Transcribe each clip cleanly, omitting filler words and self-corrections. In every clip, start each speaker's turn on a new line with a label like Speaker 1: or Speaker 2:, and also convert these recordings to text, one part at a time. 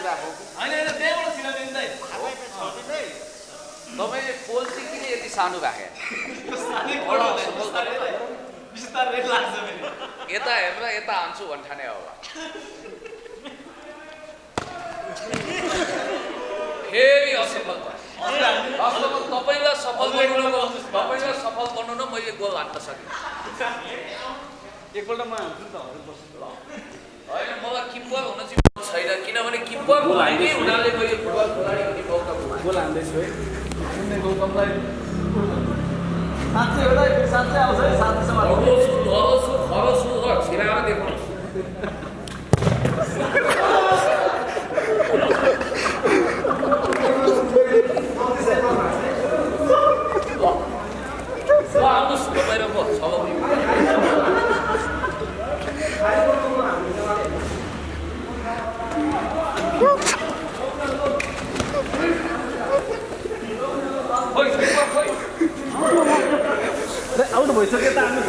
Speaker 1: राखौँ तपाईँले पोल चाहिँ किन यति सानो राखे यता हेरेर यता हान्छु भन्ठाने हो फेरि असफल तपाईँलाई सफल गर्नु न मैले गोल हान्न सकेँ
Speaker 2: एकपल्ट म हान्छु त
Speaker 1: होइन मलाई किप्पर हुन चाहिँ छैन किनभने किप्पर भएकै हुनाले मैले फुटबल खेलाडी हुने मौका
Speaker 2: गोल हान्दैछु है कुनै गौतमलाई साँच्चै होला फेरि साँच्चै आउँछ है साँच्चैसम्म
Speaker 1: खरसु छिराएर देखाउनु आउनुहोस् बाहिर म छ
Speaker 2: आउनु भइसक्यो त आउनु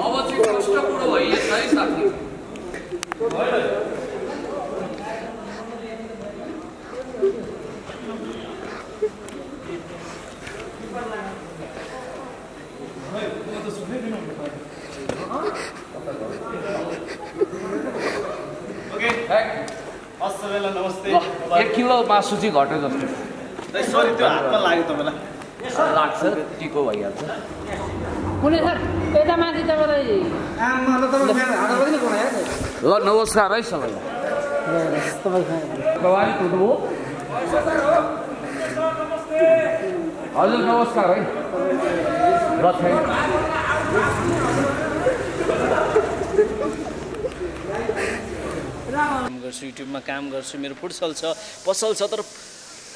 Speaker 1: अब चाहिँ कष्ट कुरो भइएछ है साथी
Speaker 2: नमस्ते
Speaker 1: 1 किलो मासु चाहिँ घट्यो जस्तो
Speaker 2: सरी त्यो हातमा लाग्यो तपाईँलाई
Speaker 1: लाग्छ टिको भइहाल्छ
Speaker 3: कुनै सर यता माथि तपाईँलाई
Speaker 1: ल नमस्कार है सबैलाई प्रभारी हुनु हजुर नमस्कार है ल थ्याङ्क
Speaker 2: काम गर्छु युट्युबमा काम गर्छु मेरो फुटसल छ पसल छ तर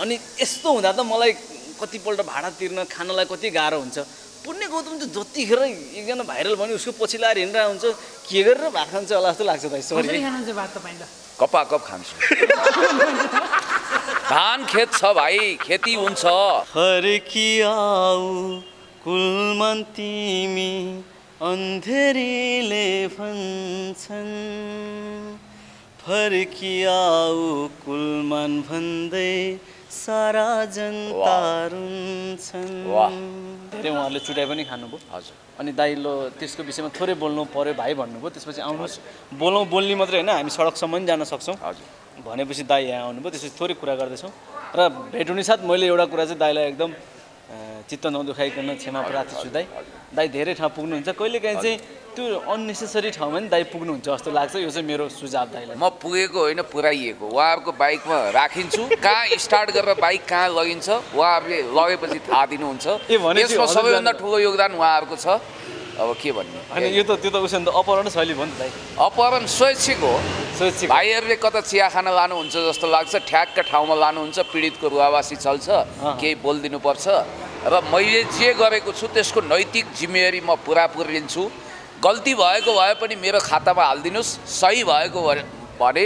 Speaker 2: अनि यस्तो हुँदा त मलाई कतिपल्ट भाडा तिर्न खानलाई कति गाह्रो हुन्छ पुण्य गौतम चाहिँ जतिखेर एकजना भाइरल भने उसको पछि लाएर हिँडिरहेको हुन्छ के गरेर भात खान्छ होला जस्तो लाग्छ भाइ सरी
Speaker 1: कपाकप खान्छु धान खेत छ भाइ खेती हुन्छ
Speaker 2: फर्किआऊ कुलमान तिमी अन्धेरीले भन्छन् फर्किआऊ कुलमान भन्दै सारा जनता रुन्छन् धेरै उहाँहरूले चुटाइ पनि खानुभयो
Speaker 1: हजुर
Speaker 2: अनि दाइ लो त्यसको विषयमा थोरै बोल्नु पर्यो भाइ भन्नुभयो त्यसपछि आउनुहोस् बोलौँ बोल्ने मात्रै होइन हामी सडकसम्म पनि जान सक्छौँ
Speaker 1: हजुर
Speaker 2: भनेपछि दाइ यहाँ आउनुभयो त्यसपछि थोरै कुरा गर्दैछौँ र भेट हुने साथ मैले एउटा कुरा चाहिँ दाइलाई एकदम चित्त नदुखाइकन क्षमा प्रार्थी छु दाइ धेरै ठाउँ पुग्नुहुन्छ कहिलेकाहीँ चाहिँ त्यो अननेसेसरी ठाउँमा नि दाइ पुग्नुहुन्छ जस्तो लाग्छ यो चाहिँ मेरो सुझाव दाइलाई
Speaker 1: म पुगेको होइन पुऱ्याइएको उहाँहरूको बाइकमा राखिन्छु कहाँ स्टार्ट गरेर बाइक कहाँ लगिन्छ उहाँहरूले लगेपछि थाहा दिनुहुन्छ यसमा सबैभन्दा ठुलो योगदान उहाँहरूको छ अब के भन्ने
Speaker 2: होइन यो त त्यो त उसो त अपहरण शैली भयो नि त दाइ
Speaker 1: अपहरण स्वैच्छिक हो
Speaker 2: स्वैच्छिक
Speaker 1: भाइहरूले कता चिया खान लानुहुन्छ जस्तो लाग्छ ठ्याक्क ठाउँमा लानुहुन्छ पीडितको रुवावासी चल्छ केही बोलिदिनुपर्छ र मैले जे गरेको छु त्यसको नैतिक जिम्मेवारी म पुरापुर लिन्छु गल्ती भएको भए पनि मेरो खातामा हालिदिनुहोस् सही भएको भने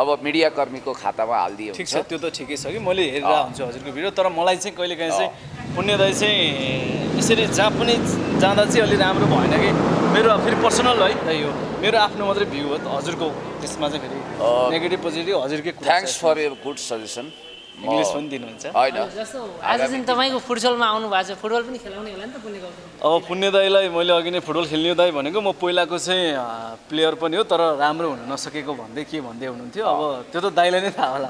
Speaker 1: अब मिडिया कर्मीको खातामा हालिदियो
Speaker 2: ठिक छ त्यो त ठिकै छ कि मैले हेरेर हुन्छु हजुरको भिडियो तर मलाई चाहिँ कहिलेकाहीँ चाहिँ पुण्यदाई चाहिँ यसरी जहाँ पनि जाँदा चाहिँ अलि राम्रो भएन कि मेरो फेरि पर्सनल है दाइ यो मेरो आफ्नो मात्रै भ्यू हो हजुरको त्यसमा चाहिँ फेरि नेगेटिभ पोजिटिभ हजुरकै
Speaker 1: thanks for your good suggestion
Speaker 2: English पनि दिनुहुन्छ
Speaker 1: होइन
Speaker 3: जस्तो आज चाहिँ तपाईँको फुटबलमा आउनु भएको छ फुटबल पनि खेलाउने होला नि त पुण्य गौतम
Speaker 2: अब पुण्य दाइलाई मैले अघि नै फुटबल खेल्ने दाइ भनेको म पहिलाको चाहिँ प्लेयर पनि हो तर राम्रो हुन नसकेको भन्दै के भन्दै हुनुहुन्थ्यो अब त्यो त दाइलाई नै थाहा होला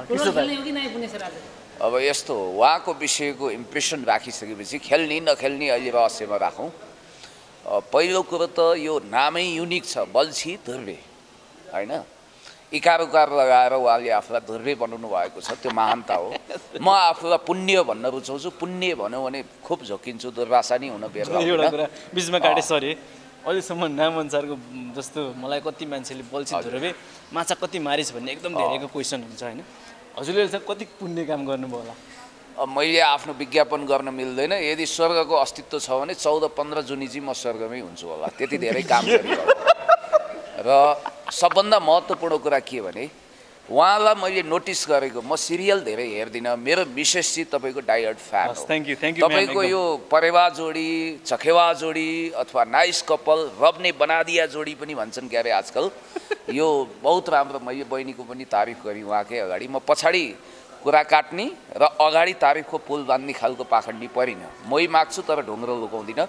Speaker 1: अब यस्तो उहाँको विषयको इम्प्रेसन राखिसकेपछि खेल्ने नखेल्ने अहिले रहस्यमा राखौँ पहिलो कुरो त यो नामै युनिक छ बल्छी धुर्वे होइन इकार उकार लगाएर उहाँले आफूलाई धुर्वे बनाउनु भएको छ त्यो महानता हो म आफूलाई पुण्य भन्न रुचाउँछु पुण्य भन्यो भने खुब झोकिन्छु दुर्वासा नै हुन बेर
Speaker 2: एउटा कुरा बिचमा काटे सरी अहिलेसम्म नामअनुसारको जस्तो मलाई कति मान्छेले बल्छी धुर्वे माछा कति मारिस भन्ने एकदम धेरैको क्वेसन हुन्छ होइन हजुरले चाहिँ कति पुण्य काम गर्नुभयो होला
Speaker 1: मैले आफ्नो विज्ञापन गर्न मिल्दैन यदि स्वर्गको अस्तित्व छ भने 14-15 जुनी चाहिँ म स्वर्गमै हुन्छु होला त्यति धेरै काम गरिरहेको र सबभन्दा महत्त्वपूर्ण कुरा के भने उहाँलाई मैले नोटिस गरेको म सिरियल धेरै हेर्दिनँ मेरो मिसेस चाहिँ तपाईँको डाइहर्ड फ्यान हो
Speaker 2: थ्याङ्क यू
Speaker 1: तपाईँको यो परेवा जोडी चखेवा जोडी अथवा नाइस कपल रब ने बना दिया जोडी पनि भन्छन् क्यारे आजकल यो बहुत राम्रो मैले बहिनीको पनि तारिफ गरेँ उहाँकै अगाडि म पछाडि कुरा काट्ने र अगाडि तारिफको पुल बाँध्ने खालको पाखण्डी परिनँ मै माग्छु तर ढुङ्ग्रो लुकाउँदिनँ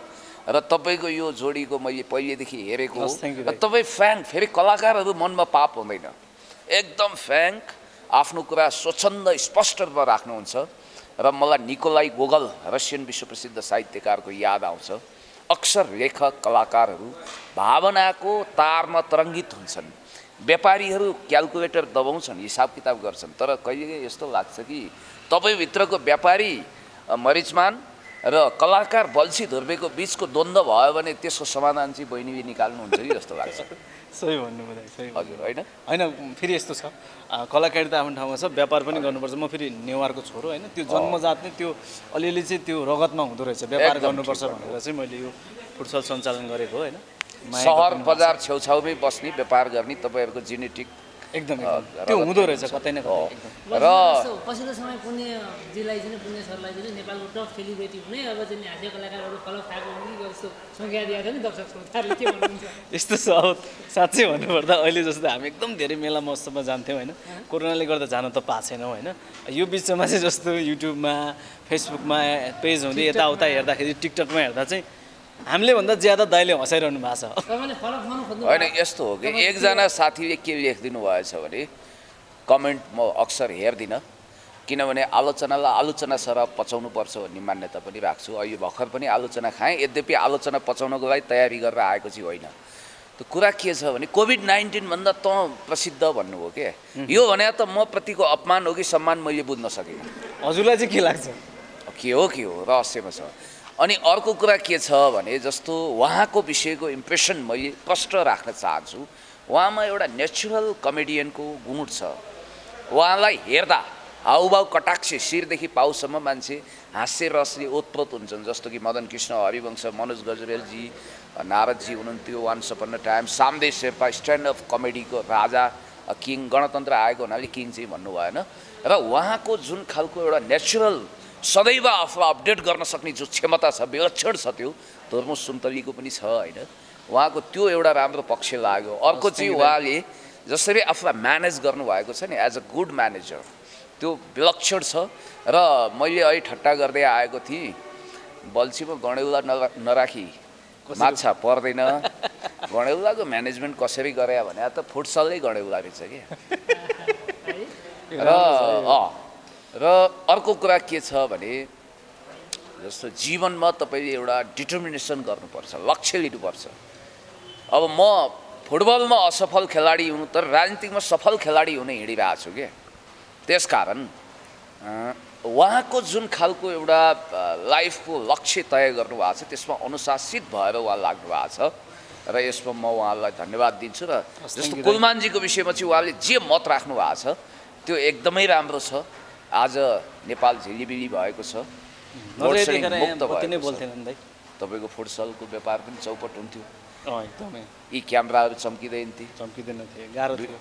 Speaker 1: र तपाईँको यो जोडीको मैले पहिलेदेखि हेरेको हो र तपाईँ फ्यान फेरि कलाकारहरू मनमा पाप हुँदैन एकदम फ्याङ्क आफ्नो कुरा स्वच्छन्द स्पष्ट रूपमा राख्नुहुन्छ र मलाई निकोलाई गोगल रसियन विश्वप्रसिद्ध साहित्यकारको याद आउँछ अक्सर लेखक कलाकारहरू भावनाको तारमा तरङ्गित हुन्छन् व्यापारीहरू क्यालकुलेटर दबाउँछन् हिसाब किताब गर्छन् तर कहिले यस्तो लाग्छ कि तपाईँभित्रको व्यापारी मरिचमान र कलाकार बल्छी धुर्बेको बिचको द्वन्द्व भयो भने त्यसको समाधान चाहिँ बहिनीले निकाल्नुहुन्छ कि जस्तो लाग्छ
Speaker 2: सही भन्नुभयो सही
Speaker 1: हजुर होइन
Speaker 2: होइन फेरि यस्तो छ कलाकारिता आफ्नो ठाउँमा छ व्यापार पनि गर्नुपर्छ म फेरि नेवारको छोरो होइन त्यो जन्मजात नै त्यो अलिअलि चाहिँ त्यो रगतमा हुँदो रहेछ व्यापार गर्नुपर्छ भनेर चाहिँ मैले यो फुटसल सञ्चालन गरेको होइन
Speaker 1: सहर बजार छेउछाउमै बस्ने व्यापार गर्ने तपाईँहरूको जेनेटिक
Speaker 2: एकदम त्यो हुँदो रहेछ कतै न कतै
Speaker 3: र पछिल्लो समय पुण्यजीलाई चाहिँ पुण्य सरलाई चाहिँ नेपालको टप सेलिब्रेटी हुने अब चाहिँ हास्य कलाकारहरू फलो खाएको जस्तो संज्ञा दिएको छ नि दर्शक श्रोताहरूले के भन्नुहुन्छ
Speaker 2: यस्तो छ अब साँच्चै भन्नुपर्दा अहिले जस्तो हामी एकदम धेरै मेला महोत्सवमा जान्थ्यौँ होइन कोरोनाले गर्दा जान त पाएको छैनौँ होइन यो बिचमा चाहिँ जस्तो युट्युबमा फेसबुकमा पेज हुँदै यताउता हेर्दाखेरि टिकटकमा हेर्दा चाहिँ हामीले भन्दा ज्यादा दाइले हँसाइरहनु भएको छ
Speaker 1: होइन यस्तो हो कि एकजना साथीले के लेखिदिनु भएछ भने कमेन्ट म अक्सर हेर्दिनँ किनभने आलोचनालाई आलोचना सरह पचाउनुपर्छ भन्ने मान्यता पनि राख्छु अहिले भर्खर पनि आलोचना खाएँ यद्यपि आलोचना पचाउनको लागि तयारी गरेर आएको चाहिँ होइन त्यो कुरा के छ भने कोभिड-19 भन्दा त प्रसिद्ध भन्नुभयो के यो भने त म प्रतिको अपमान हो कि सम्मान मैले बुझ्न सकिनँ
Speaker 2: हजुरलाई चाहिँ के लाग्छ
Speaker 1: के हो रहस्यमा छ अनि अर्को कुरा के छ भने जस्तो उहाँको विषयको इम्प्रेसन मैले स्पष्ट राख्न चाहन्छु उहाँमा एउटा नेचुरल कमेडियनको गुण छ उहाँलाई हेर्दा हाउभाउ कटाक्ष शिरदेखि पाउसम्म मान्छे हास्य रसले ओतप्रोत हुन्छन् जस्तो कि मदन कृष्ण हरिवंश मनोज गजरेलजी नारदजी हुनुहुन्थ्यो once upon a time Samdev Sherpa stand up कमेडीको राजा किङ गणतन्त्र आएको हुनाले किङ चाहिँ भन्नु भएन र उहाँको जुन खालको एउटा नेचुरल सदैव आफूलाई अपडेट गर्न सक्ने जो क्षमता छ विलक्षण छ त्यो धर्म सुन्तलीको पनि छ होइन उहाँको त्यो एउटा राम्रो पक्ष लाग्यो अर्को चाहिँ उहाँले जसरी आफूलाई म्यानेज गर्नुभएको छ नि एज अ गुड म्यानेजर त्यो विलक्षण छ र मैले अहिले ठट्टा गर्दै आएको थिएँ बल्छीमा गणेउला नराखी माछा पर्दैन गणेउलाको म्यानेजमेन्ट कसरी गरे भने त फुटसलै गणेउला रहेछ कि र अर्को कुरा के छ भने जस्तो जीवनमा तपाईँले एउटा डिटर्मिनेसन गर्नुपर्छ लक्ष्य लिनुपर्छ अब म फुटबलमा असफल खेलाडी हुनु तर राजनीतिकमा सफल खेलाडी हुन हिँडिरहेको छु के त्यसकारण उहाँको जुन खालको एउटा लाइफको लक्ष्य तय गर्नुभएको छ त्यसमा अनुशासित भएर उहाँ लाग्नु भएको छ र यसमा म उहाँलाई धन्यवाद दिन्छु र जस्तो कुलमानजीको विषयमा चाहिँ उहाँले जे मत राख्नु भएको छ त्यो एकदमै राम्रो छ आज नेपाल झिलिबिली भएको छ तपाईँको फुटसलको व्यापार पनि चौपट हुन्थ्यो
Speaker 2: एकदमै
Speaker 1: यी क्यामेराहरू चम्किँदैन
Speaker 2: थिए गाह्रो थियो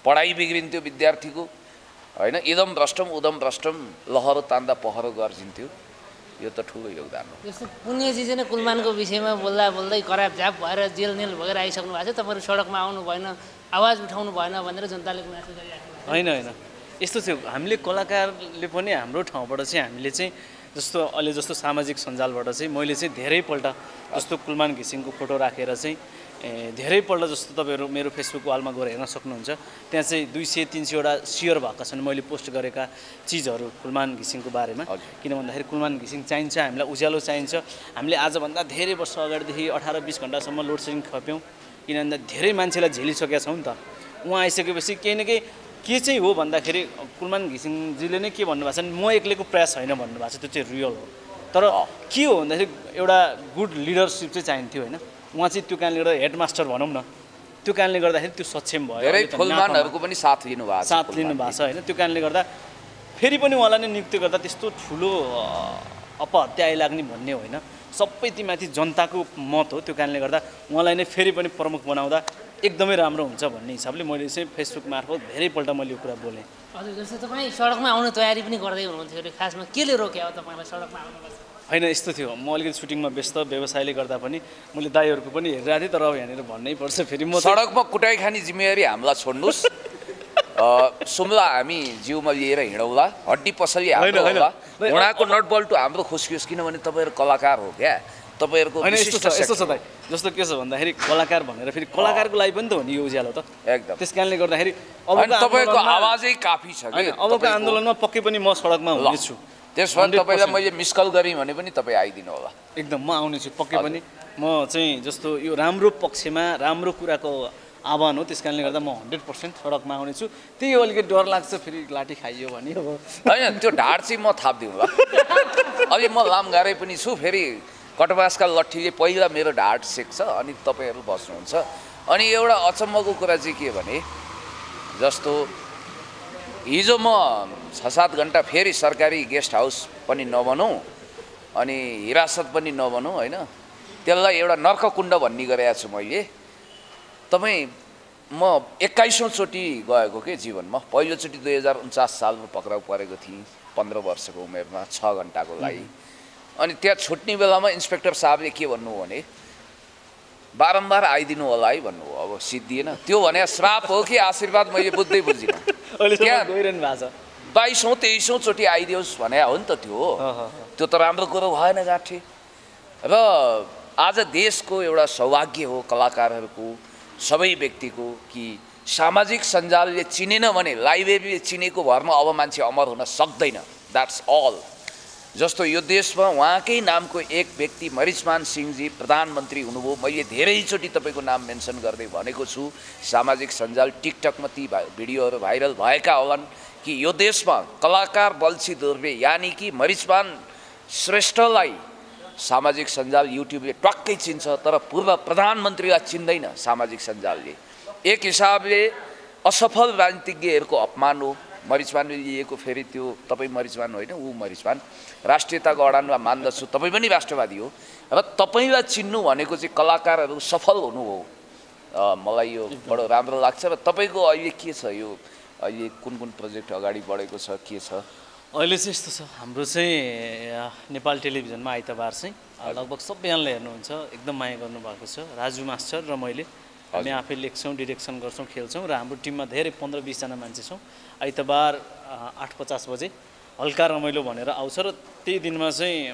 Speaker 1: पढाइ बिग्रिन्थ्यो विद्यार्थीको होइन इदम भ्रष्टम उदम भ्रष्टम लहरो तान्दा पहरो गर्जिन्थ्यो यो त ठुलो योगदान हो
Speaker 3: जस्तो पुण्यजी चाहिँ कुलमानको विषयमा बोल्दा बोल्दै कराप झाप भएर जेल नेल भएर आइसक्नु भएको छ तपाईँहरू सडकमा आउनु भएन आवाज उठाउनु भएन भनेर जनताले गुनासो गरिराख्नु
Speaker 2: होइन यस्तो थियो हामीले कलाकारले पनि हाम्रो ठाउँबाट चाहिँ हामीले चाहिँ जस्तो अहिले जस्तो सामाजिक सञ्जालबाट चाहिँ मैले चाहिँ धेरैपल्ट जस्तो कुलमान घिसिङको फोटो राखेर चाहिँ धेरैपल्ट जस्तो तपाईँहरू मेरो फेसबुक वालमा गएर हेर्न सक्नुहुन्छ त्यहाँ चाहिँ 200-300वटा सेयर भएका छन् मैले पोस्ट गरेका चिजहरू कुलमान घिसिङको बारेमा किन भन्दाखेरि कुलमान घिसिङ चाहिन्छ हामीलाई उज्यालो चाहिन्छ हामीले आजभन्दा धेरै वर्ष अगाडिदेखि 18-20 घन्टासम्म लोड सेडिङ खप्यौँ किन भन्दा धेरै मान्छेलाई झेलिसकेका छौँ नि त उहाँ आइसकेपछि केही न केही के चाहिँ हो भन्दाखेरि कुलमान घिसिङजीले नै के भन्नुभएको छ म एक्लैको प्रयास होइन भन्नुभएको छ त्यो चाहिँ रियल हो तर के हो भन्दाखेरि एउटा गुड लिडरसिप चाहिँ चाहिन्थ्यो होइन उहाँ चाहिँ त्यो कारणले गर्दा हेडमास्टर भनौँ न त्यो कारणले गर्दाखेरि त्यो सक्षम भयो
Speaker 1: धेरै फुलमानहरूको पनि साथ लिनुभएको
Speaker 2: छ होइन त्यो कारणले गर्दा फेरि पनि उहाँलाई नै नियुक्ति गर्दा त्यस्तो ठुलो अपहत्या आइलाग्ने भन्ने होइन सबै तीमाथि जनताको मत हो त्यो कारणले गर्दा उहाँलाई नै फेरि पनि प्रमुख बनाउँदा एकदमै राम्रो हुन्छ भन्ने हिसाबले मैले चाहिँ फेसबुक मार्फत धेरैपल्ट मैले यो कुरा बोलेँ।
Speaker 3: हजुर जस्तो तपाईँ सडकमा आउने तयारी पनि गर्दै हुनुहुन्थ्यो अरे, खासमा केले रोक्यो तपाईँलाई सडकमा आउनुपर्छ?
Speaker 2: होइन यस्तो थियो, म अलिकति सुटिङमा व्यस्त व्यवसायले गर्दा पनि मैले दाइहरूको पनि हेरिरहेको थिएँ, तर अब यहाँनिर भन्नै पर्छ फेरि म
Speaker 1: सडकमा कुटाइ खाने जिम्मेवारी हामीलाई छोड्नुहोस्। सुम्ला हामी जिउमा लिएर हिँडौँला, हड्डी पसली हाम्रो होला, घोडाको नट बल्टु हाम्रो खुस्कियोस्, किनभने तपाईँहरू कलाकार हो क्या, तपाईँहरूको
Speaker 2: होइन यस्तो छ दाइ। जस्तो के छ भन्दाखेरि कलाकार भनेर फेरि कलाकारको लागि पनि त हो नि यो उज्यालो त,
Speaker 1: एकदम।
Speaker 2: त्यस कारणले गर्दाखेरि
Speaker 1: तपाईँको आवाजै काफी छ कि
Speaker 2: अबको आन्दोलनमा पक्कै पनि म सडकमा हुनेछु।
Speaker 1: त्यसमा तपाईँलाई मैले मिस कल गरेँ भने पनि तपाईँ आइदिनु होला।
Speaker 2: एकदम म आउनेछु पक्कै पनि। म चाहिँ जस्तो यो राम्रो पक्षमा राम्रो कुराको आह्वान हो, त्यस कारणले गर्दा म 100% सडकमा आउनेछु। त्यही अलिकति डर लाग्छ फेरि लाठी खाइयो भने अब
Speaker 1: होइन, त्यो ढाड चाहिँ म थापिदिउँला। अलि म लामगारै पनि छु, फेरि कटबासका लट्ठीले पहिला मेरो ढाड सेक्छ अनि तपाईँहरू बस्नुहुन्छ। अनि एउटा अचम्मको कुरा चाहिँ के भने जस्तो हिजो म 6-7 घन्टा फेरि सरकारी गेस्ट हाउस पनि नबनौँ अनि हिरासत पनि नबनौँ होइन, त्यसलाई एउटा नर्ककुण्ड भन्ने गरेको छु मैले। तपाईँ म 21औं चोटि गएको के जीवनमा। पहिलोचोटि 2049 सालमा पक्राउ परेको थिएँ 15 वर्षको उमेरमा 6 घन्टाको लागि। अनि त्यहाँ छुट्ने बेलामा इन्सपेक्टर साहबले के भन्नु भने बारम्बार आइदिनु होला है भन्नुभयो। अब सिद्धिएन, त्यो भने श्राप हो कि आशीर्वाद मैले बुझ्दै बुझिनँ।
Speaker 2: त्यहाँ गइरहनु भएको छ
Speaker 1: 22औं 23औं चोटि आइदियोस् भने हो नि त, त्यो त राम्रो कुरो भएन गाँठे। र आज देशको एउटा सौभाग्य हो कलाकारहरूको, सबै व्यक्तिको कि सामाजिक सञ्जालले चिनेन भने लाइब्रेरीले चिनेको भरमा अब मान्छे अमर हुन सक्दैन। That's all. जस्तो यो देशमा उहाँकै नामको एक व्यक्ति मरिचमान सिंहजी प्रधानमन्त्री हुनुभयो। मैले धेरैचोटि तपाईँको नाम मेन्सन गर्दै भनेको छु, सामाजिक सञ्जाल टिकटकमा ती भिडियोहरू भाइरल भएका होलान् कि यो देशमा कलाकार बल्छी दुर्वे यानि कि मरिचमान श्रेष्ठलाई सामाजिक सञ्जाल युट्युबले ट्वाक्कै चिन्छ, तर पूर्व प्रधानमन्त्रीलाई चिन्दैन सामाजिक सञ्जालले। एक हिसाबले असफल राजनीतिज्ञहरूको अपमान हो। मरिचमानले लिएको फेरि त्यो तपाईँ मरिचमान होइन, ऊ मरिचमान राष्ट्रियताको अडानमा मान्दछु, तपाईँ पनि राष्ट्रवादी हो। र तपाईँलाई चिन्नु भनेको चाहिँ कलाकारहरू सफल हुनु हो। मलाई यो बडो राम्रो लाग्छ। र तपाईँको अहिले के छ, यो अहिले कुन कुन प्रोजेक्ट अगाडि बढेको छ, के छ?
Speaker 2: अहिले चाहिँ यस्तो छ, हाम्रो चाहिँ नेपाल टेलिभिजनमा आइतबार चाहिँ लगभग सबैजनाले हेर्नुहुन्छ, एकदम माया गर्नुभएको छ। राजु मास्टर र मैले हामी आफै लेख्छौँ, डिरेक्सन गर्छौँ, खेल्छौँ र हाम्रो टिममा धेरै 15-20 जना मान्छे छौँ। आइतबार 8:50 बजे हल्का रमाइलो भनेर आउँछ र त्यही दिनमा चाहिँ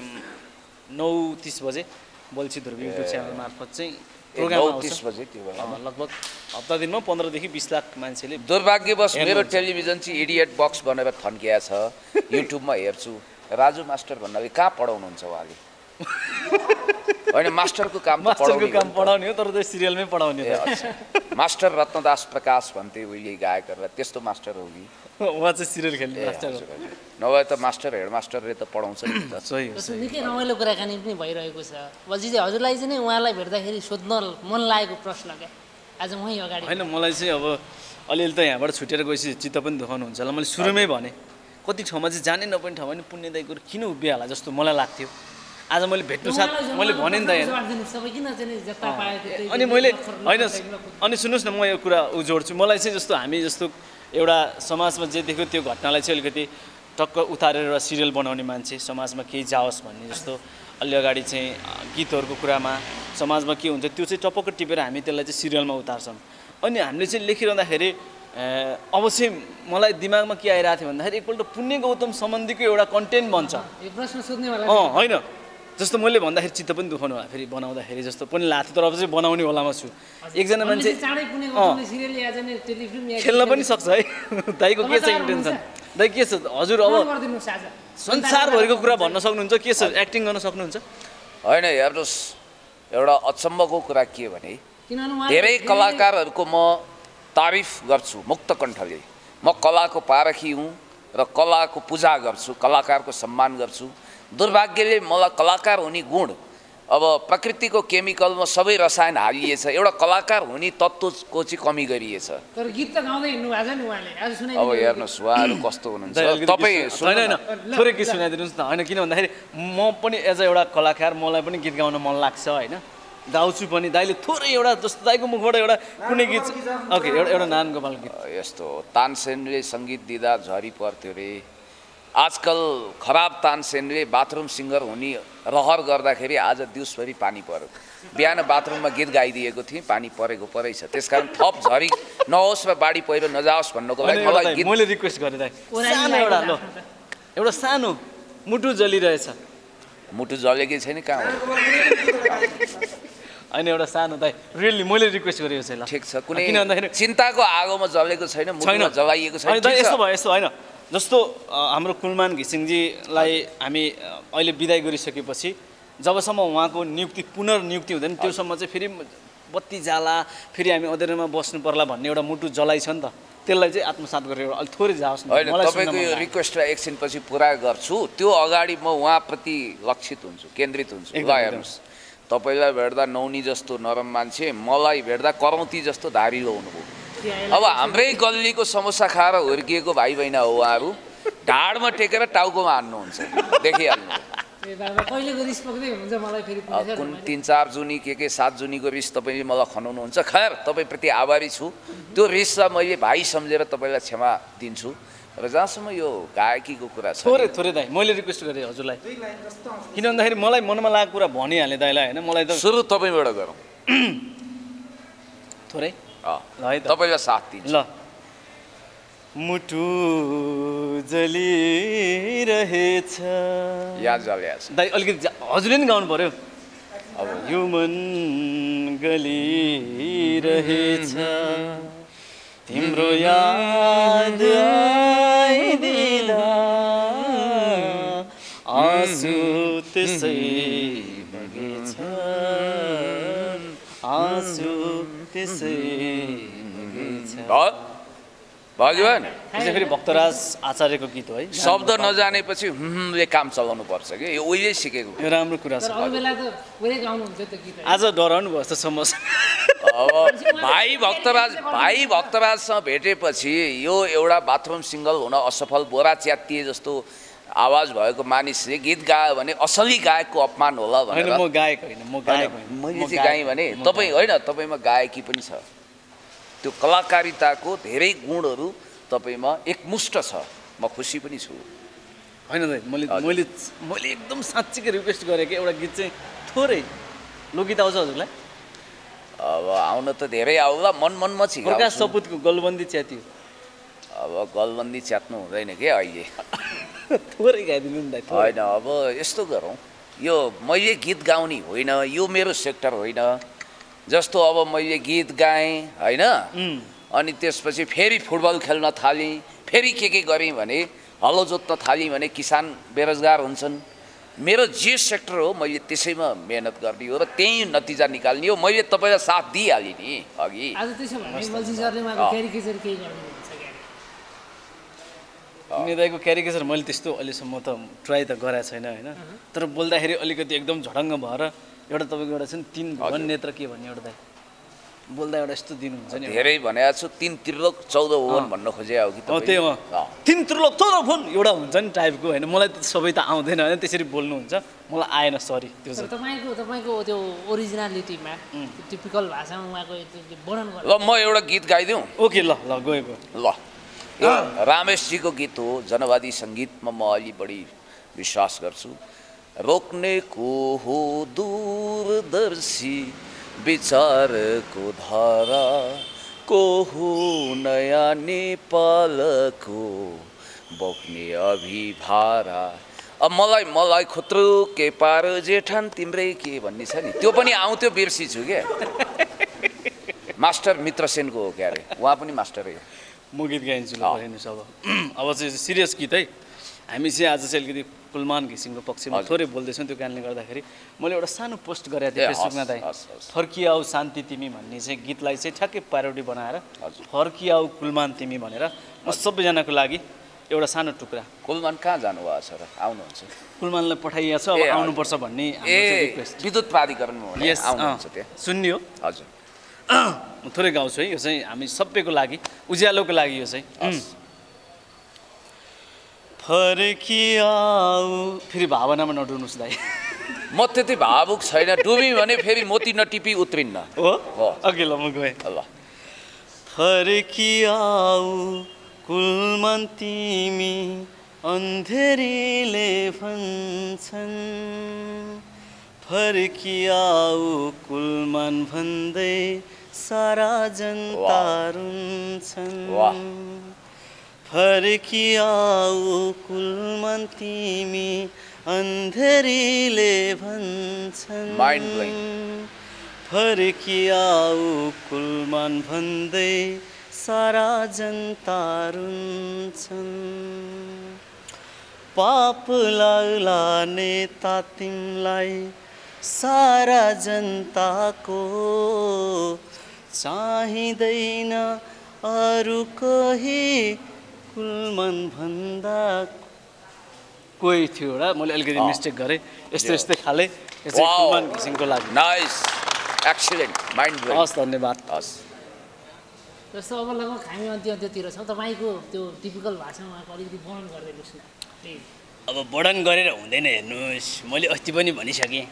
Speaker 2: 9:30 बजे बल्छी ध्रुवी युट्युब च्यानल मार्फत चाहिँ प्रोग्राम आउँछ।
Speaker 1: 9:30 बजे त्यो बेला
Speaker 2: लगभग हप्ता दिनमा 15 देखि 20 लाख मान्छेले।
Speaker 1: दुर्भाग्यवश मेरो टेलिभिजन चाहिँ इडियट बक्स भनेर थन्किया छ। युट्युबमा हेर्छु, राजु मास्टर भन्नाले कहाँ पढाउनुहुन्छ उहाँले? होइन, मास्टरको काम
Speaker 2: पढाउने हो, तर त्यो सिरियलमै पढाउने हो।
Speaker 1: मास्टर रत्नदास प्रकाश भन्थे उहिले गायकहरूलाई, त्यस्तो मास्टर हो कि
Speaker 2: उहाँ चाहिँ सिरियल खेल्ने मास्टर हो।
Speaker 1: नभए त मास्टर हेडमास्टरले त पढाउँछ नि त।
Speaker 2: सही हो।
Speaker 3: निकै रमाइलो कुराकानी पनि भइरहेको छ। बल्छी हजुरलाई चाहिँ उहाँलाई भेट्दाखेरि सोध्न मन लागेको प्रश्न क्या आज वहीँ अगाडि?
Speaker 2: होइन, मलाई चाहिँ अब अलिअलि त यहाँबाट छुटेर गएपछि चित्त पनि दुखाउनुहुन्छ होला। मैले सुरुमै भने कति ठाउँमा चाहिँ जाने नपर्ने ठाउँमा पनि पुण्य दाइको किन उभिहाल्ला जस्तो मलाई लाग्थ्यो। आज मैले भेट्नु साथ मैले भने नि त अनि मैले होइन, अनि सुन्नुहोस् न, म यो कुरा जोड्छु। मलाई चाहिँ जस्तो हामी जस्तो एउटा समाजमा जे देख्यो त्यो घटनालाई चाहिँ अलिकति टक्क उतारेर एउटा सिरियल बनाउने मान्छे, समाजमा केही जाओस् भन्ने जस्तो अलि अगाडि चाहिँ गीतहरूको कुरामा समाजमा के हुन्छ त्यो चाहिँ टपक्क टिपेर हामी त्यसलाई चाहिँ सिरियलमा उतार्छौँ। अनि हामीले चाहिँ लेखिरहँदाखेरि अब चाहिँ मलाई दिमागमा के आइरहेको थियो भन्दाखेरि एकपल्ट पुण्य गौतम सम्बन्धीको एउटा कन्टेन्ट बन्छ। होइन, जस्तो मैले भन्दाखेरि चित्त पनि दुखाउनु होला फेरि बनाउँदाखेरि जस्तो पनि लाग्थ्यो, तर अब चाहिँ बनाउने होलामा छु। एकजना मान्छे खेल्न पनि सक्छ है। दाइको के छ इन्टेन्सन? दाइ के छ हजुर? अब संसारभरिको कुरा भन्न सक्नुहुन्छ, के छ एक्टिङ गर्न सक्नुहुन्छ?
Speaker 1: होइन, हेर्नुहोस्, एउटा अचम्मको कुरा के भने धेरै कलाकारहरूको म तारिफ गर्छु मुक्त कण्ठले। म कलाको पारखी हुँ र कलाको पूजा गर्छु, कलाकारको सम्मान गर्छु। दुर्भाग्यले मलाई कलाकार हुने गुण अब प्रकृतिको केमिकलमा सबै रसायन हालिएछ, एउटा कलाकार हुने तत्त्वको चाहिँ कमी गरिएछ।
Speaker 3: तर गीत त गाउँदै हिँड्नु भएको छ नि उहाँले, आज सुनाइ।
Speaker 1: अब हेर्नुहोस् उहाँहरू कस्तो हुनुहुन्छ तपाईँ।
Speaker 2: होइन, थोरै गीत सुनाइदिनुहोस् न। होइन, किन भन्दाखेरि म पनि एज अ एउटा कलाकार मलाई पनि गीत गाउन मन लाग्छ होइन। गाउँछु पनि दाइले थोरै एउटा जस्तो दाइको मुखबाट एउटा कुनै गीत ओके एउटा नारायण गोपाल गीत
Speaker 1: यस्तो तानसेनले सङ्गीत दिँदा झरी पर्थ्यो रे आजकल खराब तानसेनले बाथरुम सिङ्गर हुने रहर गर्दाखेरि आज दिउँसभरि पानी पर्यो बिहान बाथरुममा गीत गाइदिएको थिएँ पानी परेको परेछ त्यसकारण थप झरी नहोस् र बाढी पहिरो नजाओस् भन्नको लागि मलाई गीत
Speaker 2: मैले रिक्वेस्ट गरेँ दाइ सानो एउटा ल एउटा सानो मुटु जलिरहेछ
Speaker 1: मुटु जलेकै छैन कहाँ हो
Speaker 2: होइन एउटा सानो दाइ रियली मैले रिक्वेस्ट गरेको चाहिँ ल
Speaker 1: ठिक छ कुनै
Speaker 2: किन भन्दाखेरि
Speaker 1: चिन्ताको आगोमा जलेको छैन मुटुमा जलाइएको छैन
Speaker 2: यस्तो भयो यस्तो होइन जस्तो हाम्रो कुलमान घिसिङजीलाई हामी अहिले बिदाई गरिसकेपछि जबसम्म उहाँको नियुक्ति पुनर्नियुक्ति हुँदैन त्योसम्म चाहिँ फेरि बत्ती जाला फेरि हामी अँध्यारोमा बस्नु पर्ला भन्ने एउटा मुटु जलाइ छ नि त त्यसलाई चाहिँ आत्मसात गरेर अलिक थोरै जाओस् न
Speaker 1: होइन तपाईँको यो रिक्वेस्टलाई एकछिनपछि पुरा गर्छु त्यो अगाडि म उहाँप्रति लक्षित हुन्छु केन्द्रित हुन्छु ल हेर्नुहोस् तपाईँलाई भेट्दा नौनी जस्तो नरम मान्छे मलाई भेट्दा करौती जस्तो धारिलो हुनुभयो अब हाम्रै गल्लीको समोसा खाएर हुर्किएको भाइ बहिना हो उहाँहरू ढाडमा टेकेर टाउकोमा हान्नुहुन्छ देखिहाल्नु कुन 3-4 जुनी के 7 जुनीको रिस तपाईँले मलाई खनाउनुहुन्छ खैर तपाईँप्रति आभारी छु त्यो रिसलाई मैले भाइ सम्झेर तपाईँलाई क्षमा दिन्छु र जहाँसम्म यो गायकीको कुरा छ
Speaker 2: थोरै थोरै दाइ मैले रिक्वेस्ट गरेँ हजुरलाई किन भन्दाखेरि मलाई मनमा लागेको कुरा भनिहालेँ दाइलाई होइन मलाई त
Speaker 1: सुरु तपाईँबाट गरौँ
Speaker 2: थोरै
Speaker 1: ल है तपाईँलाई साथ दिन्छु
Speaker 2: ल मुटु जलिरहेछ
Speaker 1: याद जलिरहेछ
Speaker 2: दाइ अलिकति हजुरले नि गाउनु पर्यो अब यो मन गलिरहेछ तिम्रो याद आइदिँदा आँसु त्यसै बगेछ आँसु त्यसै बगेछ
Speaker 1: भगवान
Speaker 2: फेरि भक्तराज आचार्यको गीत हो है
Speaker 1: शब्द नजानेपछि ले काम चलाउनु पर्छ कि यो उहिले सिकेको
Speaker 2: यो राम्रो कुरा छ आज डराउनु भयो जस्तो समझ
Speaker 1: अब भाइ भक्तराजसँग भेटेपछि यो एउटा बाथरुम सिङ्गल हुन असफल बोरा च्यातिए जस्तो आवाज भएको मानिसले गीत गायो भने असली गायकको अपमान होला भनेर
Speaker 2: म गायक होइन म गायक होइन
Speaker 1: मैले चाहिँ गाएँ भने तपाईँ होइन तपाईँमा गायकी पनि छ त्यो कलाकारिताको धेरै गुणहरू तपाईँमा एकमुष्ट छ म खुसी पनि छु
Speaker 2: होइन दाइ मैले एकदम साँच्चीकै रिक्वेस्ट गरेँ कि एउटा गीत चाहिँ थोरै लोकगीत आउँछ हजुरलाई
Speaker 1: अब आउन त धेरै आउला मनमा चाहिँ
Speaker 2: प्रकाश सपुतको गलबन्दी च्यातियो
Speaker 1: अब गलबन्दी च्यात्नु हुँदैन के अहिले
Speaker 2: थोरै गाइदिनु नि दाइ
Speaker 1: होइन अब यस्तो गरौँ यो मैले गीत गाउने होइन यो मेरो सेक्टर होइन जस्तो अब मैले गीत गाएँ होइन अनि त्यसपछि फेरि फुटबल खेल्न थालेँ फेरि के गरेँ भने हलो जोत्न थालेँ भने किसान बेरोजगार हुन्छन् मेरो जे सेक्टर हो मैले त्यसैमा मेहनत गर्ने हो र त्यही नतिजा निकाल्ने हो मैले तपाईँलाई साथ दिइहालेँ नि अघि
Speaker 2: दाइको क्यारिकेचर मैले त्यस्तो अहिलेसम्म त ट्राई त गरेको छैन होइन तर बोल्दाखेरि अलिकति एकदम झडङ्ग भएर एउटा तपाईँको एउटा छ नि 3 भुवन नेत्र के भन्ने एउटा दाइ बोल्दा एउटा यस्तो दिनुहुन्छ नि
Speaker 1: धेरै भनेको छु 3 त्रिलोक 14 भुवन भन्न खोजे हो कि
Speaker 2: तपाईँ त्यही हो 3 त्रिलोक 14 भुवन एउटा हुन्छ नि टाइपको होइन मलाई त सबै त आउँदैन होइन त्यसरी बोल्नुहुन्छ मलाई आएन सरी त्यो
Speaker 3: तपाईँको त्यो ओरिजिनालिटीमा टिपिकल भाषामा उहाँको वर्णन
Speaker 1: ल म एउटा गीत गाइदिउँ
Speaker 2: ओके ल गएको
Speaker 1: ल यो रामेशजीको गीत हो जनवादी सङ्गीतमा म अलि बढी विश्वास गर्छु रोक्ने को हो दूरदर्शी विचारको धारा को हो नयाँ नेपालको बोक्ने अभिभारा अब मलाई खुत्रो के पार जेठान तिम्रै के भन्ने छ नि त्यो पनि आउँथ्यो बिर्सिछु क्या मास्टर मित्रसेनको हो क्या अरे उहाँ पनि मास्टरै हो
Speaker 2: म गीत गाइन्छु ल हेर्नुहोस् अब चाहिँ सिरियस गीत है हामी चाहिँ आज चाहिँ अलिकति कुलमान घिसिङको पक्षमा थोरै बोल्दैछौँ त्यो कारणले गर्दाखेरि मैले एउटा सानो पोस्ट गरेको थिएँ फेसबुकमा दाइ फर्किआऊ शान्ति तिमी भन्ने चाहिँ गीतलाई चाहिँ ठ्याक्कै प्यारोडी बनाएर फर्किआऊ कुलमान तिमी भनेर म सबैजनाको लागि एउटा सानो टुक्रा
Speaker 1: कुलमान कहाँ जानुभएको छ र आउनुहुन्छ
Speaker 2: कुलमानलाई पठाइएको छ अब आउनुपर्छ भन्ने
Speaker 1: रिक्वेस्ट विद्युत प्राधिकरणमा आउनुहुन्छ त्यहाँ
Speaker 2: सुन्ने हो
Speaker 1: हजुर
Speaker 2: म थोरै गाउँछु है यो चाहिँ हामी सबैको लागि उज्यालोको लागि यो चाहिँ फर्किआऊ फेरि भावनामा नडुल्नुहोस् दाइ
Speaker 1: म त्यति भावुक छैन डुबी भने फेरि मोती नटिपी उत्रिन्न
Speaker 2: हो
Speaker 1: हो
Speaker 2: अघि ल म गएँ
Speaker 1: ल
Speaker 2: फर्किआऊ कुलमान तिमी अन्धेरीले भन्छन् फर्किआऊ कुलमान भन्दै सारा जनता रुन्छन् फर्किआऊ कुलमान तिमी अन्धेरीले भन्छन् फर्किआऊ कुलमान भन्दै सारा जनता रुन्छन् पाप लाग्ला नेता तिमलाई सारा जनताको चाहिँदैन अरू कोही कुलमान भन्दा कोही थियो एउटा मैले अलिकति मिस्टेक गरेँ यस्तै खाले कुलमान घिसिङको लागि
Speaker 1: नाइस एक्सिलेन्ट माइन्ड ब्लोइङ
Speaker 2: हस् धन्यवाद
Speaker 1: हस्
Speaker 3: जस्तो अब लगभग हामी अन्त्यतिर छौँ तपाईँको त्यो टिपिकल भाषामा उहाँको अलिकति वर्णन गरिदिनुहोस् न
Speaker 4: अब वर्णन गरेर हुँदैन हेर्नुहोस् मैले अस्ति पनि भनिसकेँ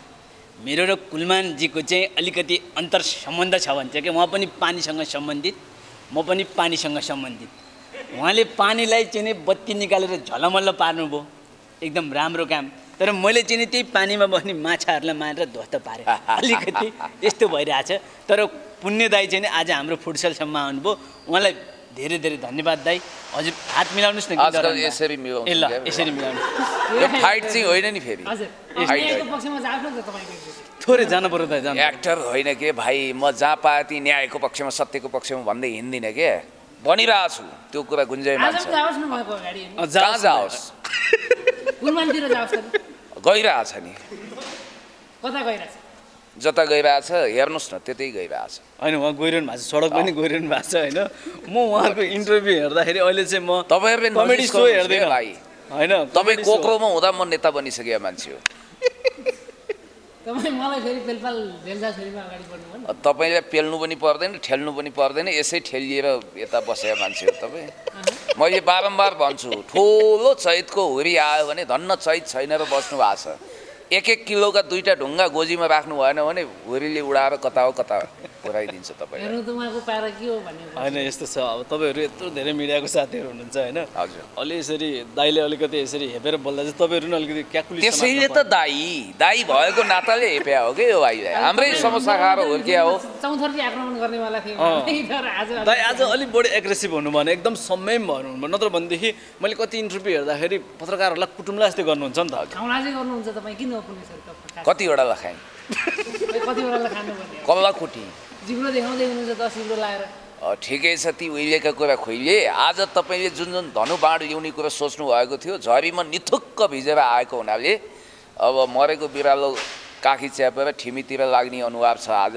Speaker 4: मेरो र कुलमानजीको चाहिँ अलिकति अन्तर सम्बन्ध छ भन्छ कि उहाँ पनि पानीसँग सम्बन्धित म पनि पानीसँग सम्बन्धित उहाँले पानीलाई चाहिँ बत्ती निकालेर झलमल्ल पार्नुभयो एकदम राम्रो काम तर मैले चाहिँ त्यही पानीमा बस्ने माछाहरूलाई मारेर ध्वस्त पारेँ अलिकति त्यस्तो भइरहेछ तर पुण्यदायी चाहिँ आज हाम्रो फुटसलसम्म आउनुभयो उहाँलाई धेरै धेरै धन्यवाद दाई हजुर हात मिलाउनुहोस् न
Speaker 1: यसरी मिलाउनु
Speaker 2: ल यसरी मिलाउनु
Speaker 1: यो फाइट चाहिँ होइन नि फेरि
Speaker 2: थोरै जानु पर्यो दाइ जानु
Speaker 1: एक्टर होइन के भाइ म जहाँ पाएँ ती न्यायको पक्षमा सत्यको पक्षमा भन्दै हिँड्दिनँ के भनिरहेको छु त्यो कुरा गुन्जायमान छ कहाँ जाओस् गइरहेछ नि
Speaker 3: कता गइरहेछ
Speaker 1: जता गइरहेछ हेर्नुहोस् न त्यतै गइरहेछ
Speaker 2: होइन उहाँ गइरहनु भएको छ सडक पनि गइरहनु भएको छ होइन म उहाँको इन्टरभ्यू हेर्दाखेरि अहिले चाहिँ म
Speaker 1: तपाईँहरूले
Speaker 2: कमेडी सो हेर्दैन
Speaker 1: भाइ
Speaker 2: होइन
Speaker 1: तपाईँ कोक्रोमा हुँदा म नेता बनिसकेको मान्छे हो तपाईँले पेल्नु पनि पर्दैन ठेल्नु पनि पर्दैन यसै ठेलिएर यता बसेको मान्छे हो तपाईँ मैले बारम्बार भन्छु ठुलो चैतको हुरी आयो भने धन्न चैत छैन र बस्नु भएको छ 1-1 किलोका 2टा ढुङ्गा गोजीमा राख्नु भएन भने हुरीले उडाएर कता हो कता पुऱ्याइदिन्छ तपाईँ
Speaker 2: होइन यस्तो छ अब तपाईँहरू यत्रो धेरै मिडियाको साथीहरू हुनुहुन्छ होइन
Speaker 1: हजुर
Speaker 2: अलि यसरी दाइले अलिकति यसरी हेपेर बोल्दा चाहिँ तपाईँहरू पनि अलिकति क्याकुलेसन
Speaker 1: त्यसैले त दाई भएको नाताले हेप्या हो कि यो भाइलाई हाम्रै समस्या खाएर हुर्किया हो
Speaker 2: दाइ आज अलिक बढी एग्रेसिभ हुनु भने एकदम संयम भन्नु नत्र भनेदेखि मैले कति इन्टरभ्यू हेर्दाखेरि पत्रकारहरूलाई कुटुम्ला जस्तै गर्नुहुन्छ नि त
Speaker 1: कतिवटा खाएँ कल्ला कुटी ठिकै छ ती उहिलेका कुरा खोइले आज तपाईँले जुन जुन धनुबाँड ल्याउने कुरा सोच्नु भएको थियो झरीमा निथुक्क भिजेर आएको हुनाले अब मरेको बिरालो काखी च्यापेर ठिमीतिर लाग्ने अनुहार छ आज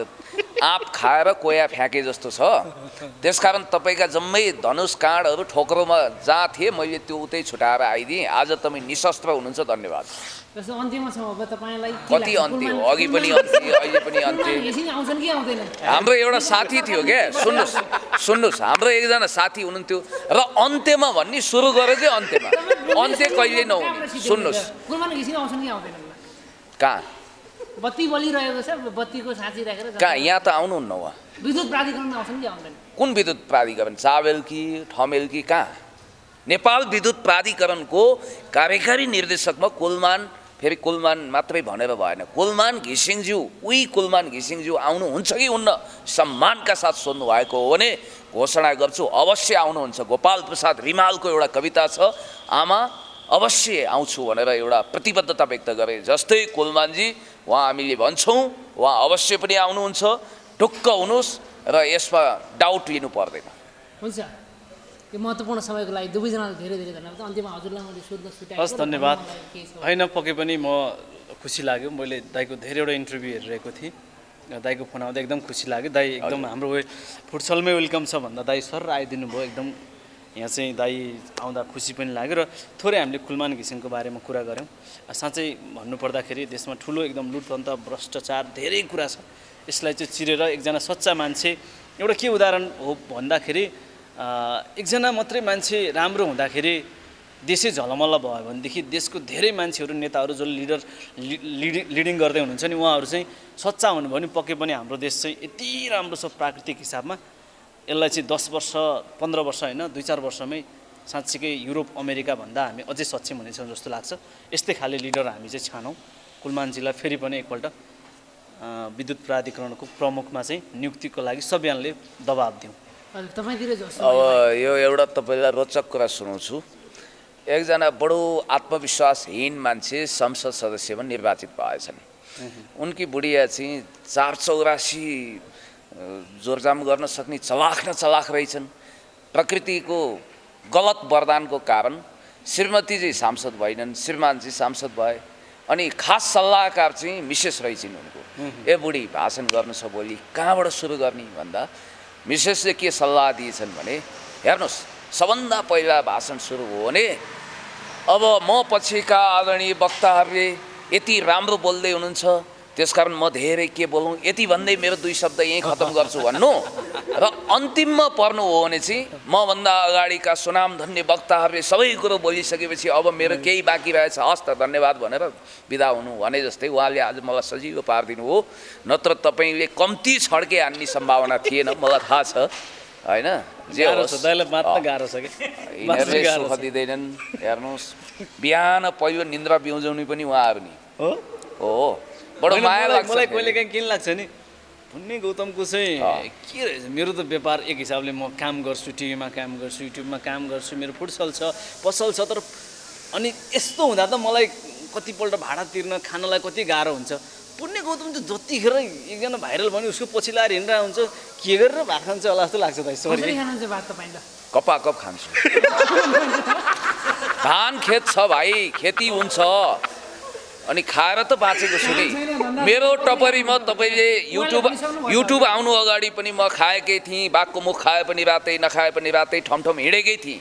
Speaker 1: आँप खाएर कोया फ्याँके जस्तो छ त्यसकारण तपाईँका जम्मै धनुष काँडहरू ठोक्रोमा जहाँ थिए मैले त्यो उतै छुटाएर आइदिएँ आज तपाईँ निशस्त्र हुनुहुन्छ धन्यवाद कति अन्त्य हो अघि पनि अन्त्य अहिले पनि अन्त्य हाम्रो एउटा साथी थियो क्या सुन्नुहोस् हाम्रो एकजना साथी हुनुहुन्थ्यो र अन्त्यमा भन्ने सुरु गर्यो कि अन्त्यमा अन्त्य कहिले नहुने सुन्नुहोस् कहाँ
Speaker 3: बत्ती बलिरहेको छ बत्तीको साँची राखेर
Speaker 1: कहाँ यहाँ त आउनुहुन्न उहाँ
Speaker 3: विद्युत प्राधिकरण आउँछ नि आउँदैन
Speaker 1: कुन विद्युत प्राधिकरण चावेल कि ठमेल कि कहाँ नेपाल विद्युत प्राधिकरणको कार्यकारी निर्देशकमा कुलमान फेरि कुलमान मात्रै भनेर भएन कुलमान घिसिङज्यू उही कुलमान घिसिङज्यू आउनुहुन्छ कि हुन्न सम्मानका साथ सोध्नु भएको हो भने घोषणा गर्छु अवश्य आउनुहुन्छ गोपाल प्रसाद रिमालको एउटा कविता छ आमा अवश्य आउँछु भनेर एउटा प्रतिबद्धता व्यक्त गरे जस्तै कुलमानजी उहाँ हामीले भन्छौँ उहाँ अवश्य पनि आउनुहुन्छ ढुक्क हुनुहोस् र यसमा डाउट लिनु पर्दैन
Speaker 3: हुन्छ यो महत्त्वपूर्ण समयको लागि दुवैजनालाई धेरै धेरै धन्यवाद अन्त्यमा हजुरलाई मैले सोध्न छुट्याएको
Speaker 2: हस् धन्यवाद होइन पक्कै पनि म खुसी लाग्यो मैले दाइको धेरैवटा इन्टरभ्यू हेरिरहेको थिएँ दाइको फोन आउँदा एकदम खुसी लाग्यो दाइ एकदम हाम्रो फुटसलमै वेलकम छ भन्दा दाइ सर आइदिनु भयो एकदम यहाँ चाहिँ दाइ आउँदा खुसी पनि लाग्यो र थोरै हामीले कुलमान घिसिङको बारेमा कुरा गऱ्यौँ साँच्चै भन्नुपर्दाखेरि देशमा ठुलो एकदम लुटतन्त्र भ्रष्टाचार धेरै कुरा छ यसलाई चाहिँ चिरेर एकजना सच्चा मान्छे एउटा के उदाहरण हो भन्दाखेरि एकजना मात्रै मान्छे राम्रो हुँदाखेरि देशै झलमल्ल भयो भनेदेखि देशको धेरै मान्छेहरू नेताहरू जो लिडिङ गर्दै हुनुहुन्छ नि उहाँहरू चाहिँ सच्चा हुनुभयो भने पक्कै पनि हाम्रो देश चाहिँ यति राम्रो छ प्राकृतिक हिसाबमा यसलाई चाहिँ 10 वर्ष 15 वर्ष होइन 2-4 वर्षमै साँच्चीकै युरोप अमेरिका भन्दा हामी अझै सक्षम हुनेछौँ जस्तो लाग्छ। यस्तै खाले लिडर हामी चाहिँ छानौँ। कुलमानजीलाई फेरि पनि एकपल्ट विद्युत प्राधिकरणको प्रमुखमा चाहिँ नियुक्तिको लागि सबैजनाले दबाब दिउँ।
Speaker 1: अब यो एउटा तपाईँलाई रोचक कुरा सुनाउँछु। एकजना बडो आत्मविश्वासहीन मान्छे संसद सदस्यमा निर्वाचित भएछन्। उनकी बुढिया चाहिँ 484 जोरजाम गर्न सक्ने चलाख न चलाख रहेछन्। प्रकृतिको गलत वरदानको कारण श्रीमती चाहिँ सांसद भएनन्, श्रीमान चाहिँ सांसद भए। अनि खास सल्लाहकार चाहिँ मिसेस रहेछन् उनको। ए बुढी भाषण गर्नु छ भोलि, कहाँबाट सुरु गर्ने भन्दा मिसेसले के सल्लाह दिएछन् भने हेर्नुहोस्, सबभन्दा पहिला भाषण सुरु हो भने अब म पछिका आदरणीय वक्ताहरूले यति राम्रो बोल्दै हुनुहुन्छ, त्यसकारण म धेरै के बोलौँ यति भन्दै मेरो 2 शब्द यहीँ खत्म गर्छु भन्नु र अन्तिममा पर्नु हो भने चाहिँ मभन्दा अगाडिका सुनामधन्य वक्ताहरूले सबै कुरो बोलिसकेपछि अब मेरो केही बाँकी रहेछ, हस् त धन्यवाद भनेर बिदा हुनु भने जस्तै उहाँले आज मलाई सजिलो पारिदिनु हो। नत्र तपाईँले कम्ती छड्के हान्ने सम्भावना थिएन, मलाई थाहा छ होइन। जे होस्
Speaker 2: गाह्रो छ कि
Speaker 1: यिनीहरूले सुख दिँदैनन्। हेर्नुहोस्, बिहान पहिलो निन्द्रा बिउजाउने पनि उहाँहरू नि हो। बडो माया लाग्छ
Speaker 2: मलाई। कहिलेकाहीँ किन लाग्छ नि पुण्य गौतमको चाहिँ के रहेछ, मेरो त व्यापार एक हिसाबले म काम गर्छु, टिभीमा काम गर्छु, युट्युबमा काम गर्छु, मेरो फुटसल छ, पसल छ। तर अनि यस्तो हुँदा त मलाई कतिपल्ट भाडा तिर्न खानलाई कति गाह्रो हुन्छ। पुण्य गौतम चाहिँ जतिखेर एकजना भाइरल भने उसको पछि लाएर हिँडिरहेको हुन्छ, के गरेर भात खान्छ होला जस्तो लाग्छ। त सरी
Speaker 1: कपाकप खान्छु। धान खेत छ भाइ, खेती हुन्छ अनि खाएर त बाँचेको छु नि। मेरो टपरीमा तपाईँले युट्युब आउनु अगाडि पनि म खाएकै थिएँ, बाघको मुख खाए पनि रातै, नखाए पनि रातै, ठमठम हिँडेकै थिएँ।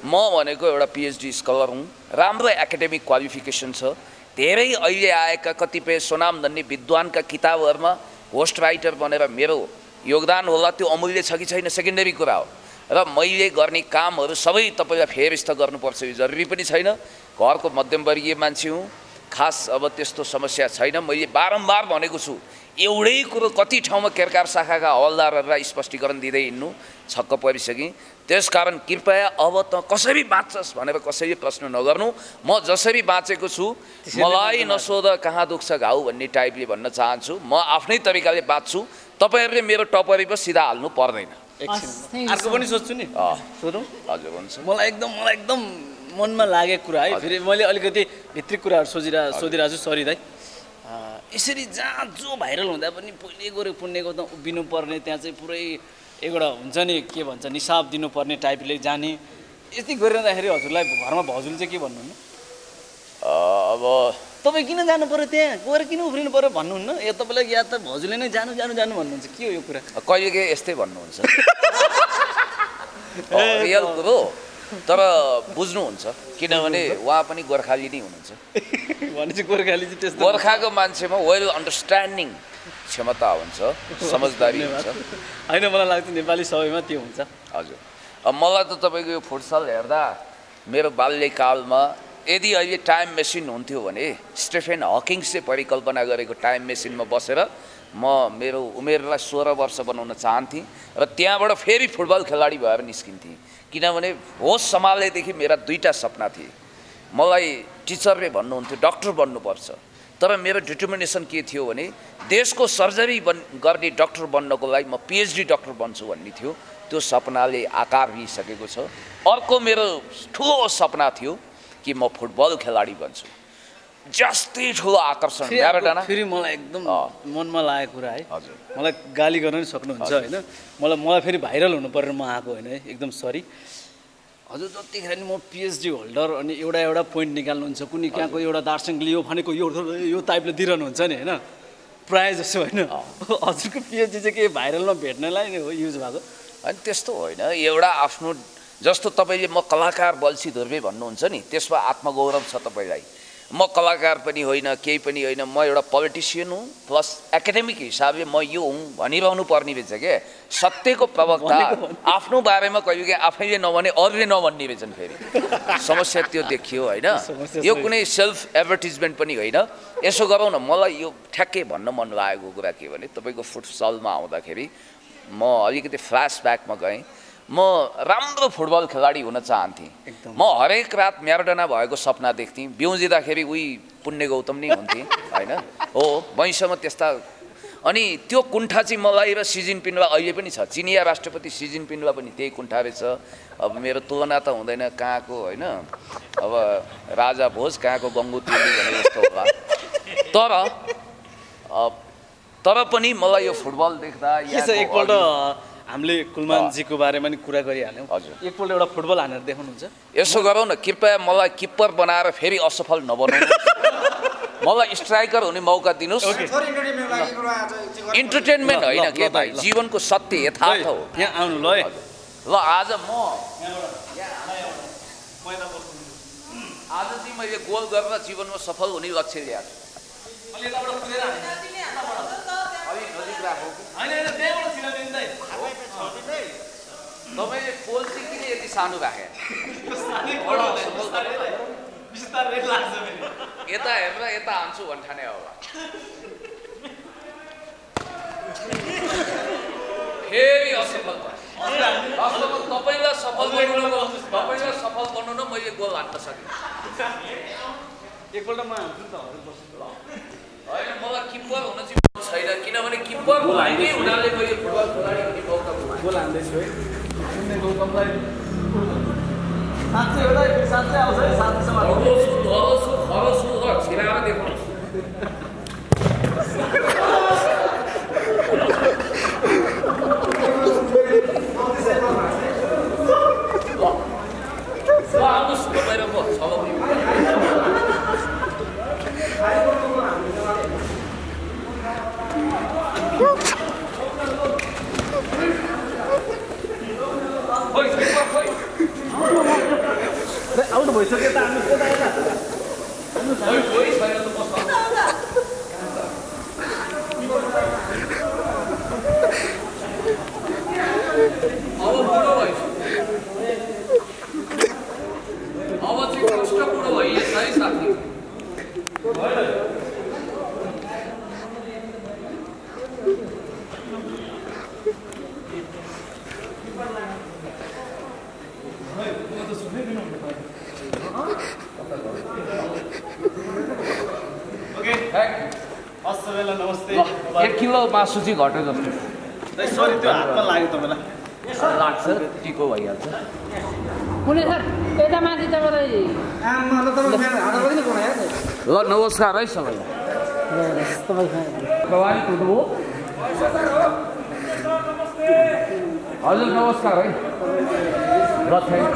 Speaker 1: म भनेको एउटा PhD स्कलर हुँ, राम्रो एकाडेमिक क्वालिफिकेसन छ। धेरै अहिले आएका कतिपय सुनामधन्य विद्वानका किताबहरूमा होस्ट राइटर बनेर मेरो योगदान होला, त्यो अमूल्य छ कि छैन सेकेन्डरी कुरा हो। र मैले गर्ने कामहरू सबै तपाईँलाई फेरस्त गर्नुपर्छ यो जरुरी पनि छैन। घरको मध्यमवर्गीय मान्छे हुँ, खास अब त्यस्तो समस्या छैन। मैले बारम्बार भनेको छु, एउटै कुरो कति ठाउँमा केरकार शाखाका हवलदारहरूलाई स्पष्टीकरण दिँदै हिँड्नु छक्क परिसकेँ। त्यसकारण कृपया अब त कसरी बाँच्छस् भनेर कसैले प्रश्न नगर्नु। म जसरी बाँचेको छु, मलाई नसोध कहाँ दुख्छ घाउ भन्ने टाइपले भन्न चाहन्छु। म आफ्नै तरिकाले बाँच्छु, तपाईँहरूले मेरो टपरीमा सिधा हाल्नु पर्दैन।
Speaker 2: अर्को पनि सोध्छु नि, सोधौँ?
Speaker 1: हजुर हुन्छ।
Speaker 2: मलाई एकदम मनमा लागेको कुरा है, फेरि मैले अलिकति भित्री कुराहरू सोधिरहेको छु। सरी दाइ, यसरी जहाँ जो भाइरल हुँदा पनि पहिले गएर पुण्य गौतम उभिनु पर्ने, त्यहाँ चाहिँ पुरै एउटा हुन्छ नि के भन्छ निसाब दिनुपर्ने टाइपले जाने, यति गरिरहँदाखेरि हजुरलाई घरमा भाउजूले चाहिँ के भन्नुहुन्न?
Speaker 1: अब
Speaker 2: तपाईँ किन जानु पऱ्यो त्यहाँ गएर किन उफ्रिनु पऱ्यो भन्नुहुन्न? ए तपाईँलाई या त भाउजूले नै जानु भन्नुहुन्छ, के हो यो कुरा?
Speaker 1: कहिलेकाहीँ यस्तै भन्नुहुन्छ रियल कुरो, तर बुझ्नुहुन्छ किनभने उहाँ पनि गोर्खाली नै हुनुहुन्छ।
Speaker 2: भनेपछि गोर्खाली चाहिँ त्यस्तो
Speaker 1: गोर्खाको मान्छेमा वेल अन्डरस्ट्यान्डिङ क्षमता हुन्छ, समझदारी हुन्छ।
Speaker 2: होइन, मलाई लाग्छ नेपाली सबैमा त्यो हुन्छ।
Speaker 1: हजुर, अब मलाई त तपाईँको यो फुटसल हेर्दा मेरो बाल्यकालमा यदि अहिले टाइम मेसिन हुन्थ्यो भने स्टेफेन हकिङ्सले परिकल्पना गरेको टाइम मेसिनमा बसेर म मेरो उमेरलाई 16 वर्ष बनाउन चाहन्थेँ र त्यहाँबाट फेरि फुटबल खेलाडी भएर निस्किन्थेँ। किनभने होस सम्हालेदेखि मेरा 2टा सपना थिए। मलाई टिचरले भन्नुहुन्थ्यो डक्टर बन्नुपर्छ, तर मेरो डिटर्मिनेसन के थियो भने देशको सर्जरी गर्ने डक्टर बन्नको लागि म PhD डक्टर बन्छु भन्ने थियो। त्यो सपनाले आकार लिइसकेको छ। अर्को मेरो ठुलो सपना थियो कि म फुटबल खेलाडी बन्छु। जस्तै ठुलो आकर्षण म्याराडोना।
Speaker 2: फेरि मलाई एकदम मनमा लागेको कुरा है,
Speaker 1: हजुर,
Speaker 2: मलाई गाली गर्न पनि सक्नुहुन्छ होइन, मलाई फेरि भाइरल हुनु परेर म आएको होइन है, एकदम सरी। हजुर जतिखेर नि म PhD होल्डर अनि एउटा पोइन्ट निकाल्नुहुन्छ, कुनै कहाँको एउटा दार्शनिकले यो भनेको यो टाइपले दिइरहनुहुन्छ नि होइन, प्रायः जसो होइन। हजुरको PhD चाहिँ के भाइरलमा भेट्नलाई नै हो युज भएको?
Speaker 1: अनि त्यस्तो होइन, एउटा आफ्नो जस्तो तपाईँले म कलाकार बल्छी धुर्वे भन्नुहुन्छ नि, त्यसमा आत्मगौरव छ तपाईँलाई। म कलाकार पनि होइन, केही पनि होइन, म एउटा पोलिटिसियन हुँ प्लस एकाडेमिक हिसाबले म यो हुँ भनिरहनु पर्ने रहेछ के। सत्यको प्रवक्ता आफ्नो बारेमा कहिलेकाहीँ आफैले नभने अरूले नभन्ने रहेछन् फेरि, समस्या त्यो देखियो होइन। यो कुनै सेल्फ एडभर्टिजमेन्ट पनि होइन। यसो गरौँ न, मलाई यो ठ्याक्कै भन्न मन लागेको कुरा के भने तपाईँको फुटसलमा आउँदाखेरि म अलिकति फ्ल्यासब्याकमा गएँ। म राम्रो फुटबल खेलाडी हुन चाहन्थेँ। म हरेक रात म्याराडोना भएको सपना देख्थेँ। बिउजिँदाखेरि उही पुण्य गौतम नै हुन्थेँ होइन। हो, वहीँसम्म त्यस्ता। अनि त्यो कुण्ठा चाहिँ मलाई र सी जिनपिङलाई अहिले पनि छ। चिनिया राष्ट्रपति सी जिनपिङलाई पनि त्यही कुण्ठा रहेछ। अब मेरो तुलना त हुँदैन कहाँको होइन, अब राजा भोज कहाँको गङ्गु तेली भने जस्तो होला। तर पनि मलाई यो फुटबल देख्दा
Speaker 2: एकपल्ट हामीले कुलमानजीको बारेमा नि कुरा गरिहाल्यौँ।
Speaker 1: हजुर,
Speaker 2: एकपल्ट एउटा फुटबल हानेर देखाउनुहुन्छ?
Speaker 1: यसो गरौँ न, कृपया मलाई किप्पर बनाएर फेरि असफल नबनाउनु। मलाई स्ट्राइकर हुने मौका दिनुहोस्। इन्टरटेनमेन्ट होइन के भाइ, जीवनको सत्य यथार्थ हो।
Speaker 2: यहाँ आउनु ल।
Speaker 1: ल आज चाहिँ मैले गोल गरेर जीवनमा सफल हुने लक्ष्य ल्याएको तपाईँले पोल चाहिँ किन यति सानो राखे? यता हेरेर यता हान्छु भन्ठाने होला। फेरि असफल तपाईँलाई सफल बनाउन मैले गोल हान्न सकेँ।
Speaker 2: एकपल्ट म
Speaker 1: होइन, मलाई किप्पर हुन चाहिँ छैन, किनभने किप्पर हुनाले मैले फुटबल खेलाडी हुने मौका
Speaker 2: गोल हान्दैछु है। गौतमलाई साँच्चै एउटा साँच्चै आउँछ है, साँच्चैसम्म
Speaker 1: छिराएर देखाउनुहोस्। आउनुहोस् तपाईँ र म
Speaker 2: आउनु भइसक्यो त
Speaker 1: अब चाहिँ कष्ट कुरो भइएछ है साथी।
Speaker 2: नमस्ते।
Speaker 1: 1 किलो मासु चाहिँ घट्यो जस्तो।
Speaker 2: सरी, त्यो हातमा लाग्यो तपाईँलाई?
Speaker 1: लाग्छ, टिको भइहाल्छ।
Speaker 3: कुनै सर यता माथि तपाईँलाई
Speaker 1: ल नमस्कार है सबैलाई। कवाली कुद्नु हजुर, नमस्कार है। ल थ्याङ्क